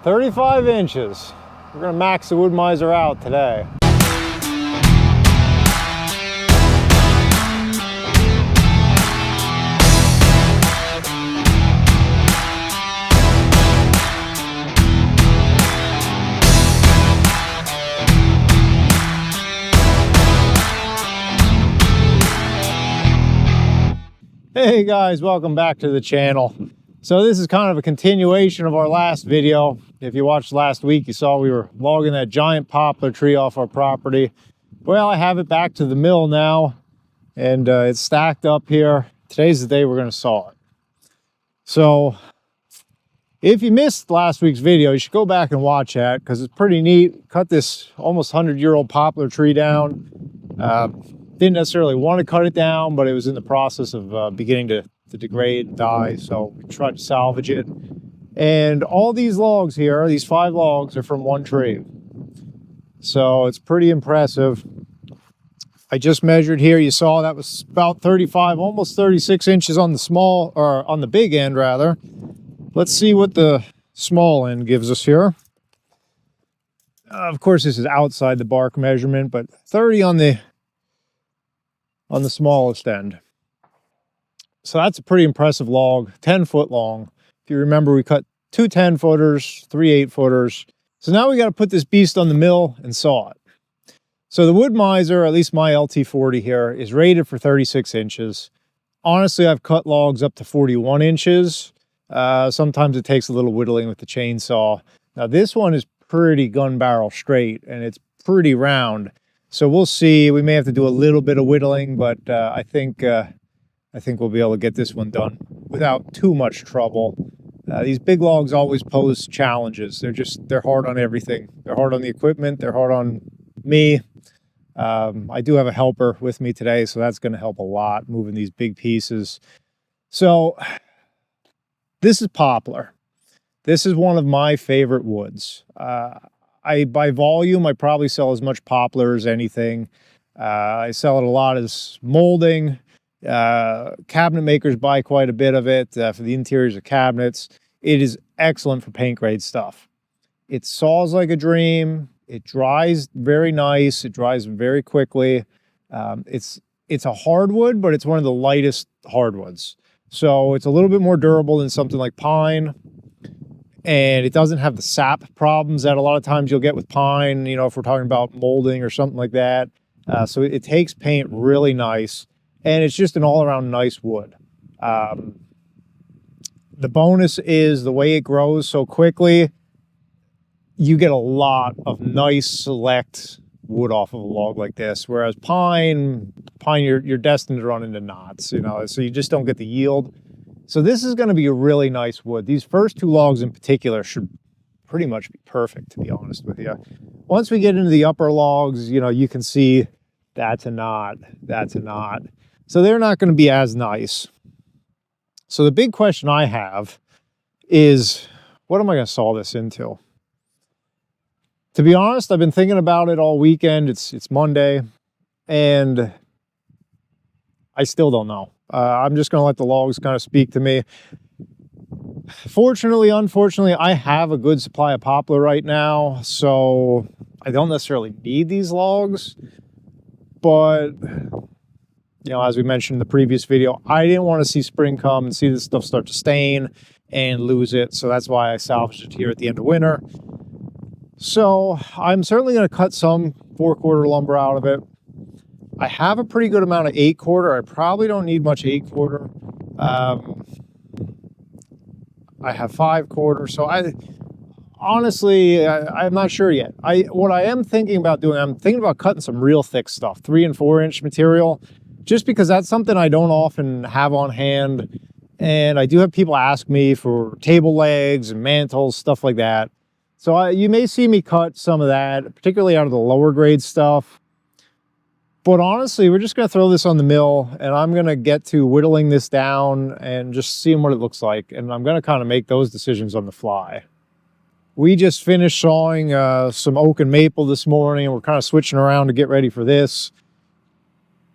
35 inches. We're gonna max the wood miser out today. Hey guys, welcome back to the channel. So this is kind of a continuation of our last video. If you watched last week, you saw we were logging that giant poplar tree off our property. Well, I have it back to the mill now, and it's stacked up here. Today's the day we're going to saw it. So if you missed last week's video, you should go back and watch that because it's pretty neat. Cut this almost 100-year-old poplar tree down. Didn't necessarily want to cut it down, but it was in the process of beginning to degrade and die, so we tried to salvage it. And all these logs here, these 5 logs, are from one tree. So it's pretty impressive. I just measured here. You saw that was about 35, almost 36 inches on the small, or on the big end rather. Let's see what the small end gives us here. Of course, this is outside the bark measurement, but 30 on the smallest end. So that's a pretty impressive log, 10-foot long. If you remember, we cut 2 10-footers, 3 8-footers. So now we got to put this beast on the mill and saw it. So the wood miser, at least my LT40 here, is rated for 36 inches. Honestly, I've cut logs up to 41 inches. Sometimes it takes a little whittling with the chainsaw. Now this one is pretty gun barrel straight and it's pretty round. So we'll see. We may have to do a little bit of whittling, but I think we'll be able to get this one done without too much trouble. These big logs always pose challenges. They're hard on everything. They're hard on the equipment. They're hard on me. I do have a helper with me today, so that's going to help a lot moving these big pieces. So this is poplar. This is one of my favorite woods. By volume, I probably sell as much poplar as anything. I sell it a lot as molding. Cabinet makers buy quite a bit of it for the interiors of cabinets. It is excellent for paint grade stuff. It saws like a dream. It dries very nice. It dries very quickly. It's a hardwood, but it's one of the lightest hardwoods. So it's a little bit more durable than something like pine. And it doesn't have the sap problems that a lot of times you'll get with pine, you know, if we're talking about molding or something like that. So it takes paint really nice, and it's just an all-around nice wood. The bonus is the way it grows so quickly, you get a lot of nice select wood off of a log like this, whereas pine you're destined to run into knots, you know, so you just don't get the yield. So this is going to be a really nice wood. These first 2 logs in particular should pretty much be perfect, to be honest with you. Once we get into the upper logs, you know, you can see that's a knot, that's a knot. So they're not going to be as nice. So the big question I have is, what am I going to saw this into? To be honest, I've been thinking about it all weekend. It's Monday, and I still don't know. I'm just going to let the logs kind of speak to me. Fortunately, unfortunately, I have a good supply of poplar right now, so I don't necessarily need these logs. But, you know, as we mentioned in the previous video, I didn't want to see spring come and see this stuff start to stain and lose it. So that's why I salvaged it here at the end of winter. So I'm certainly going to cut some 4-quarter lumber out of it. I have a pretty good amount of 8-quarter. I probably don't need much 8-quarter. I have 5-quarter. So honestly, I'm not sure yet. What I am thinking about doing, I'm thinking about cutting some real thick stuff, 3 and 4 inch material, just because that's something I don't often have on hand. And I do have people ask me for table legs and mantles, stuff like that. So you may see me cut some of that, particularly out of the lower grade stuff. But honestly, we're just going to throw this on the mill, and I'm going to get to whittling this down and just seeing what it looks like. And I'm going to kind of make those decisions on the fly. We just finished sawing some oak and maple this morning, and we're kind of switching around to get ready for this.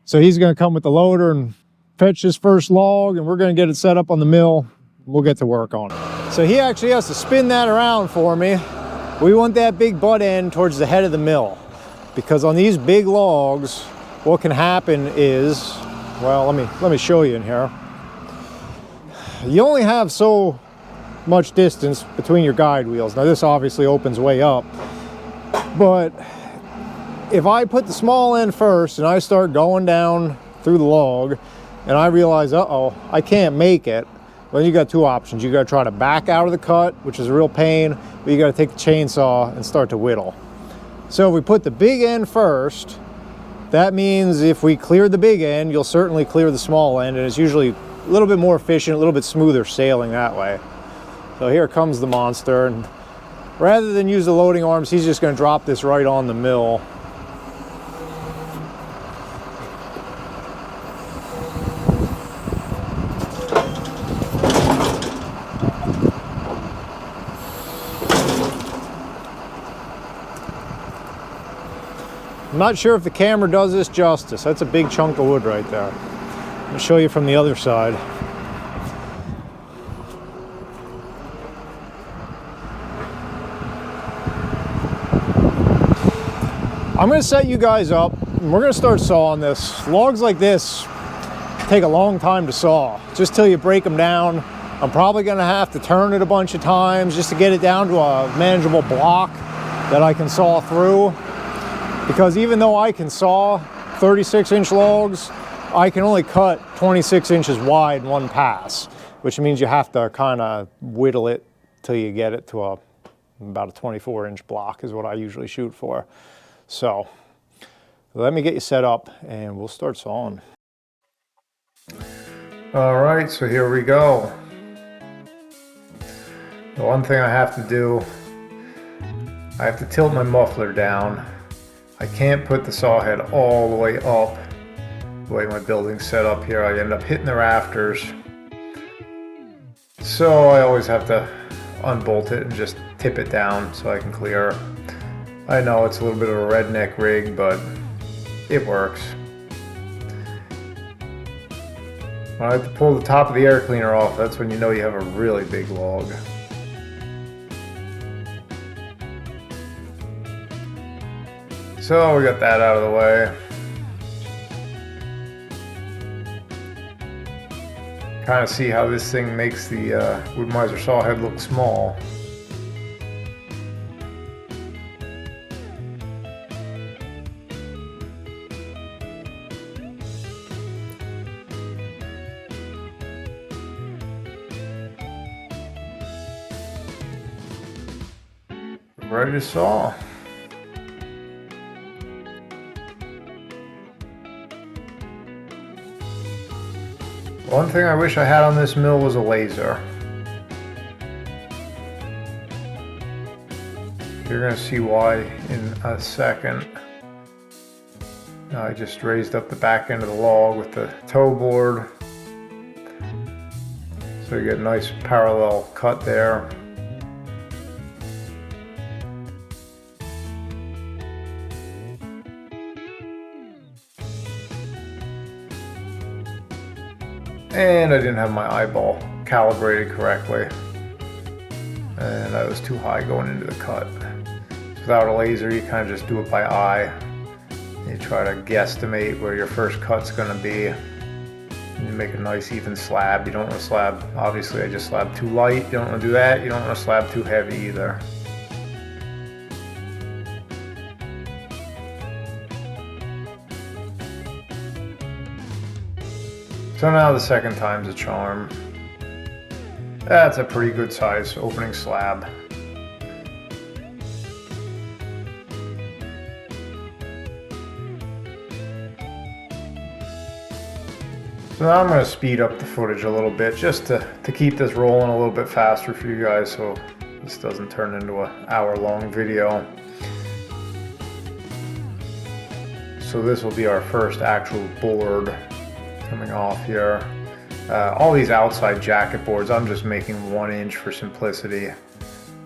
So he's going to come with the loader and fetch his first log, and we're going to get it set up on the mill. We'll get to work on it. So he actually has to spin that around for me. We want that big butt end towards the head of the mill, because on these big logs, what can happen is, well, let me show you in here. You only have so much distance between your guide wheels. Now this obviously opens way up, but if I put the small end first and I start going down through the log and I realize, uh-oh, I can't make it, well, you got two options. You got to try to back out of the cut, which is a real pain, but you got to take the chainsaw and start to whittle. So if we put the big end first, that means if we clear the big end, you'll certainly clear the small end, and it's usually a little bit more efficient, a little bit smoother sailing that way. So here comes the monster, and rather than use the loading arms, he's just going to drop this right on the mill. I'm not sure if the camera does this justice. That's a big chunk of wood right there. I'll show you from the other side. I'm going to set you guys up, and we're going to start sawing this. Logs like this take a long time to saw, just till you break them down. I'm probably going to have to turn it a bunch of times just to get it down to a manageable block that I can saw through. Because even though I can saw 36-inch logs, I can only cut 26 inches wide in one pass, which means you have to kind of whittle it till you get it to about a 24-inch block is what I usually shoot for. So let me get you set up and we'll start sawing. All right, so here we go. The one thing I have to do, I have to tilt my muffler down. I can't put the saw head all the way up. The way my building's set up here, I end up hitting the rafters. So I always have to unbolt it and just tip it down so I can clear. I know it's a little bit of a redneck rig, but it works. When I have to pull the top of the air cleaner off, that's when you know you have a really big log. So we got that out of the way. Kind of see how this thing makes the Wood-Mizer saw head look small. Ready to saw. One thing I wish I had on this mill was a laser. You're going to see why in a second. I just raised up the back end of the log with the toe board. So you get a nice parallel cut there. And I didn't have my eyeball calibrated correctly, and I was too high going into the cut. Without a laser, you kind of just do it by eye. You try to guesstimate where your first cut's going to be. And you make a nice even slab. You don't want to slab, obviously I just slabbed too light. You don't want to do that. You don't want to slab too heavy either. So now the second time's a charm. That's a pretty good size opening slab. So now I'm going to speed up the footage a little bit just to keep this rolling a little bit faster for you guys so this doesn't turn into an hour-long video. So this will be our first actual board coming off here. All these outside jacket boards, I'm just making 1 inch for simplicity.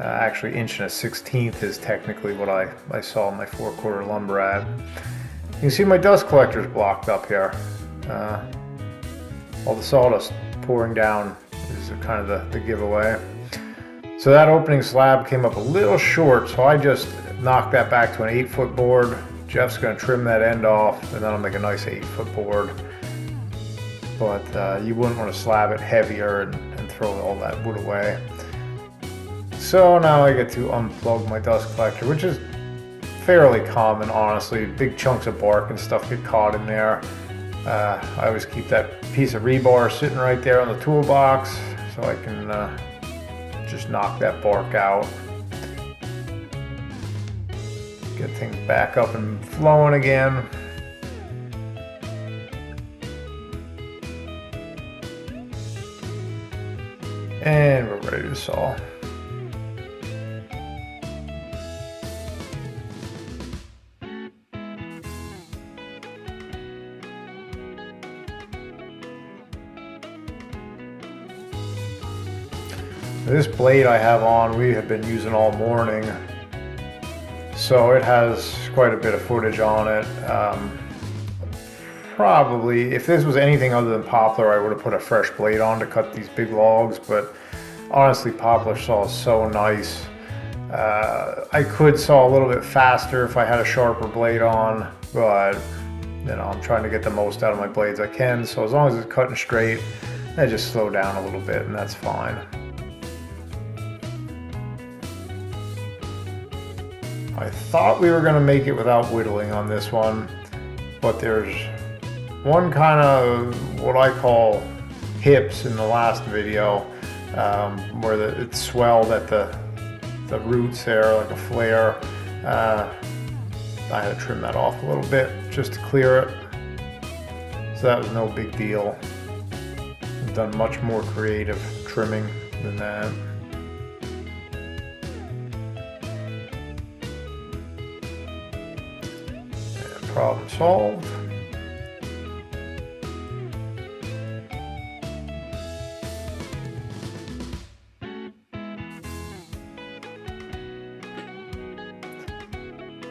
Actually, 1/16 is technically what I saw my 4/4 lumber at. You can see my dust collector's blocked up here. All the sawdust pouring down is kind of the giveaway. So that opening slab came up a little short, so I just knocked that back to an 8-foot board. Jeff's gonna trim that end off, and then I'll make a nice 8-foot board. But you wouldn't want to slab it heavier and throw all that wood away. So now I get to unplug my dust collector, which is fairly common, honestly. Big chunks of bark and stuff get caught in there. I always keep that piece of rebar sitting right there on the toolbox so I can just knock that bark out. Get things back up and flowing again. And we're ready to saw. This blade I have on, we have been using all morning, so it has quite a bit of footage on it. Probably, if this was anything other than Poplar, I would have put a fresh blade on to cut these big logs, but honestly, Poplar saw is so nice. I could saw a little bit faster if I had a sharper blade on, but you know, I'm trying to get the most out of my blades I can, so as long as it's cutting straight, I just slow down a little bit and that's fine. I thought we were going to make it without whittling on this one, but there's one kind of what I call hips in the last video, where it swelled at the roots there like a flare. I had to trim that off a little bit just to clear it, so that was no big deal. I've done much more creative trimming than that. Problem solved.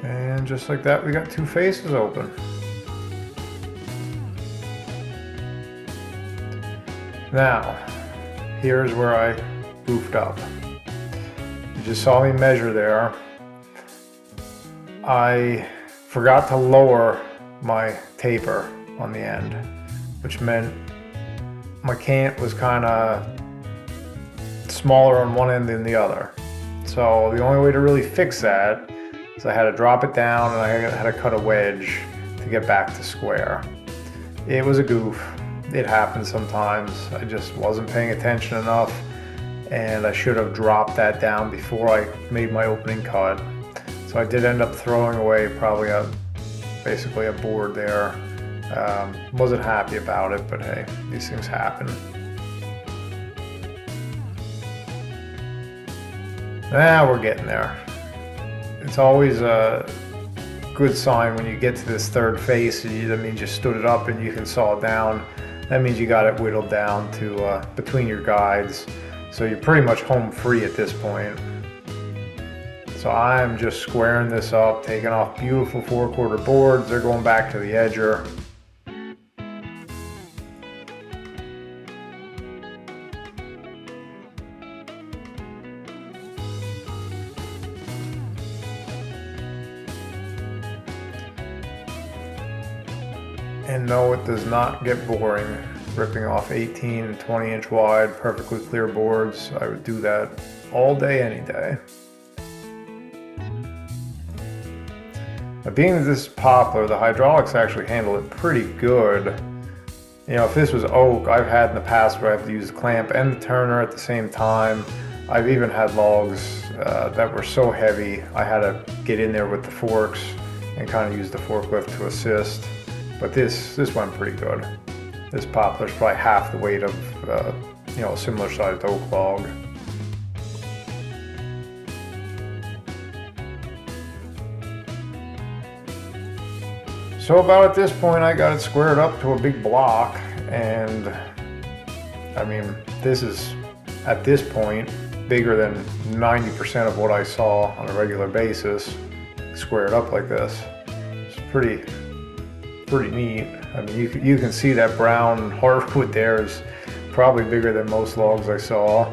And just like that, we got two faces open. Now, here's where I goofed up. You just saw me measure there. I forgot to lower my taper on the end, which meant my cant was kind of smaller on one end than the other. So the only way to really fix that is I had to drop it down and I had to cut a wedge to get back to square. It was a goof. It happens sometimes. I just wasn't paying attention enough, and I should have dropped that down before I made my opening cut. So I did end up throwing away probably basically a board there. Wasn't happy about it, but hey, these things happen. Now we're getting there. It's always a good sign when you get to this third face. That means you stood it up and you can saw it down. That means you got it whittled down to between your guides. So you're pretty much home free at this point. So I'm just squaring this up, taking off beautiful 4/4 boards. They're going back to the edger. And no, it does not get boring ripping off 18 and 20 inch wide, perfectly clear boards. I would do that all day, any day. Now, being that this is Poplar, the hydraulics actually handle it pretty good. You know, if this was oak, I've had in the past where I have to use the clamp and the turner at the same time. I've even had logs that were so heavy, I had to get in there with the forks and kind of use the forklift to assist. But this went pretty good. This Poplar's probably half the weight of you know, a similar sized oak log. So about at this point, I got it squared up to a big block, and I mean, this is at this point bigger than 90% of what I saw on a regular basis squared up like this. It's pretty neat. I mean, you can see that brown hardwood there is probably bigger than most logs I saw.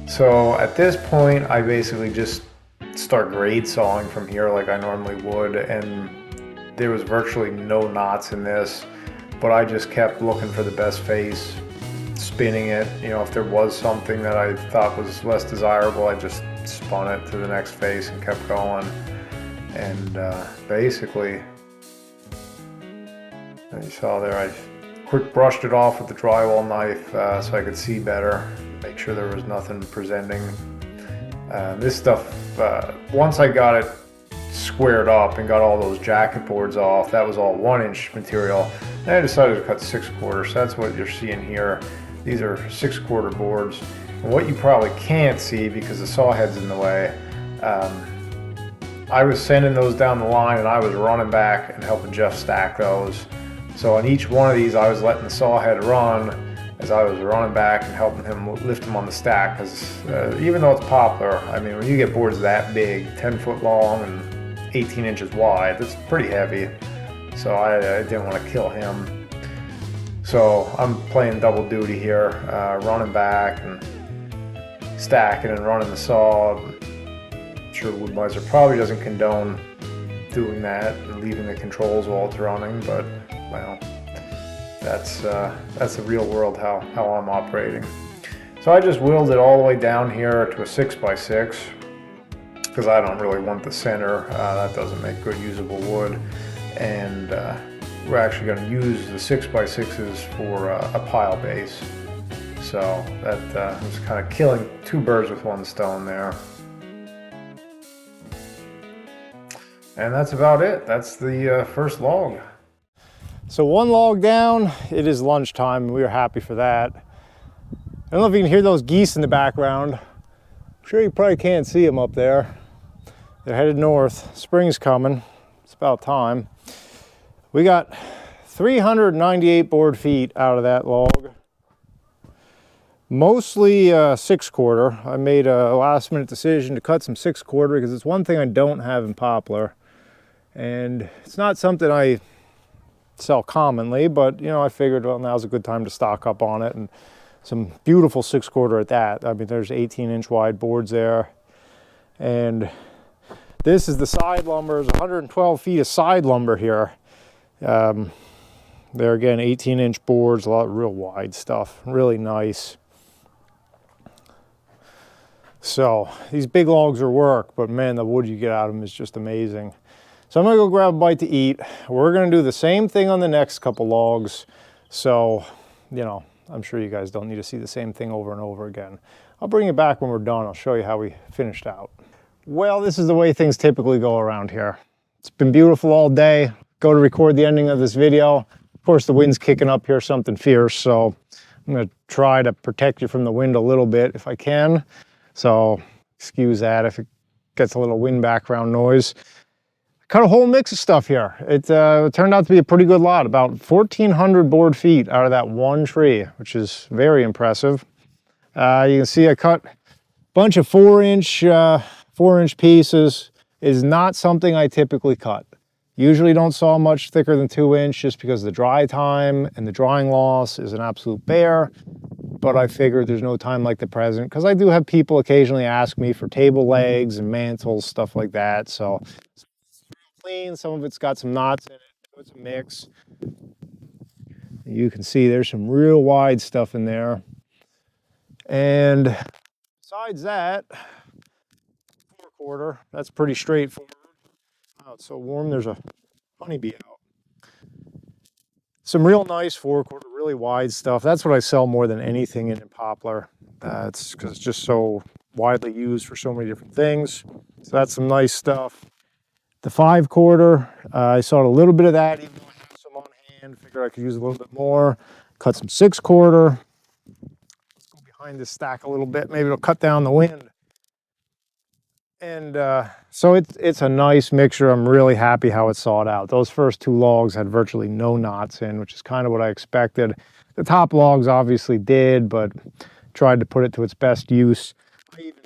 So at this point, I basically just start grade sawing from here like I normally would, and there was virtually no knots in this, but I just kept looking for the best face, spinning it. You know, if there was something that I thought was less desirable, I just spun it to the next face and kept going. And basically, as you saw there, I quick brushed it off with the drywall knife so I could see better, make sure there was nothing presenting. This stuff, once I got it squared up and got all those jacket boards off, that was all 1-inch material. And I decided to cut 6/4, so that's what you're seeing here. These are 6/4 boards. And what you probably can't see because the saw head's in the way, I was sending those down the line and I was running back and helping Jeff stack those. So on each one of these, I was letting the saw head run as I was running back and helping him lift them on the stack. Because even though it's Poplar, I mean, when you get boards that big, 10 foot long and 18 inches wide, that's pretty heavy. So I didn't want to kill him. So I'm playing double duty here, running back and stacking and running the saw. I'm sure Woodmiser probably doesn't condone doing that and leaving the controls while it's running, but well, that's the real world how I'm operating. So I just whittled it all the way down here to a 6x6 because I don't really want the center. That doesn't make good usable wood. And we're actually going to use the 6x6s for a pile base. So that was kind of killing two birds with one stone there. And that's about it. That's the first log. So one log down, it is lunchtime, and we are happy for that. I don't know if you can hear those geese in the background. I'm sure you probably can't see them up there. They're headed north. Spring's coming. It's about time. We got 398 board feet out of that log. Mostly 6/4. I made a last minute decision to cut some 6/4 because it's one thing I don't have in Poplar. And it's not something I sell commonly, but you know, I figured, well, now's a good time to stock up on it, and some beautiful 6/4 at that. I mean, there's 18-inch wide boards there, and this is the side lumber. There's 112 feet of side lumber here. There again, 18-inch boards, a lot of real wide stuff, really nice. So these big logs are work, but man, the wood you get out of them is just amazing. So I'm gonna go grab a bite to eat. We're gonna do the same thing on the next couple logs. So, you know, I'm sure you guys don't need to see the same thing over and over again. I'll bring it back when we're done. I'll show you how we finished out. Well, this is the way things typically go around here. It's been beautiful all day. Go to record the ending of this video. Of course, the wind's kicking up here, something fierce. So I'm gonna try to protect you from the wind a little bit if I can. So excuse that if it gets a little wind background noise. Cut a whole mix of stuff here. It turned out to be a pretty good lot, about 1,400 board feet out of that one tree, which is very impressive. You can see I cut a bunch of 4-inch pieces. It is not something I typically cut. Usually don't saw much thicker than 2-inch just because the dry time and the drying loss is an absolute bear. But I figured there's no time like the present because I do have people occasionally ask me for table legs and mantles, stuff like that. So clean, some of it's got some knots in it, so it's a mix. You can see there's some real wide stuff in there. And besides that, 4/4, that's pretty straightforward. Oh, it's so warm, there's a honeybee out. Some real nice 4/4, really wide stuff. That's what I sell more than anything in Poplar. It's because it's just so widely used for so many different things. So that's some nice stuff. The 5/4, I sawed a little bit of that, even though I have some on hand. Figured I could use a little bit more. Cut some 6/4. Let's go behind this stack a little bit. Maybe it'll cut down the wind. And so it's a nice mixture. I'm really happy how it's sawed out. Those first two logs had virtually no knots in, which is kind of what I expected. The top logs obviously did, but tried to put it to its best use. I even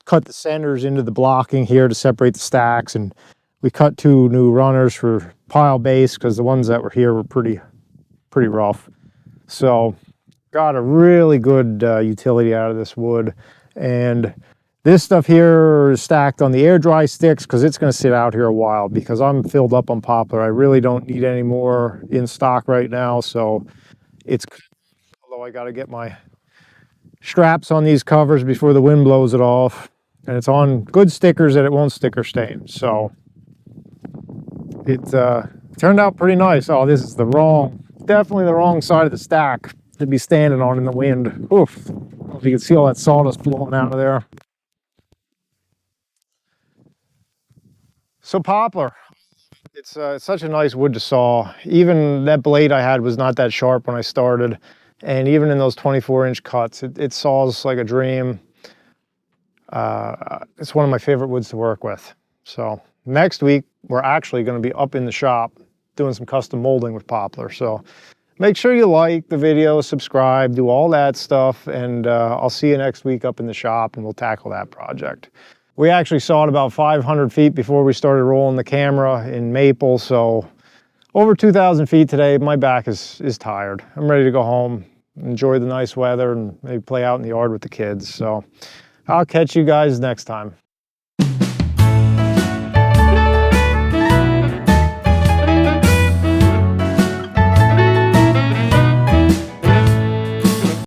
cut the centers into the blocking here to separate the stacks, and we cut 2 new runners for pile base because the ones that were here were pretty rough. So got a really good utility out of this wood. And this stuff here is stacked on the air dry sticks because it's going to sit out here a while because I'm filled up on poplar. I really don't need any more in stock right now. So it's, although I got to get my straps on these covers before the wind blows it off. And it's on good stickers that it won't sticker stain. So it turned out pretty nice. Oh, this is definitely the wrong side of the stack to be standing on in the wind. Oof. I don't know if you can see all that sawdust blowing out of there. So poplar, it's such a nice wood to saw. Even that blade I had was not that sharp when I started. And even in those 24-inch cuts, it saws like a dream. It's one of my favorite woods to work with. So next week, we're actually going to be up in the shop doing some custom molding with poplar. So make sure you like the video, subscribe, do all that stuff, and I'll see you next week up in the shop and we'll tackle that project. We actually sawed about 500 feet before we started rolling the camera in maple, so over 2,000 feet today. My back is tired. I'm ready to go home, enjoy the nice weather, and maybe play out in the yard with the kids. So I'll catch you guys next time.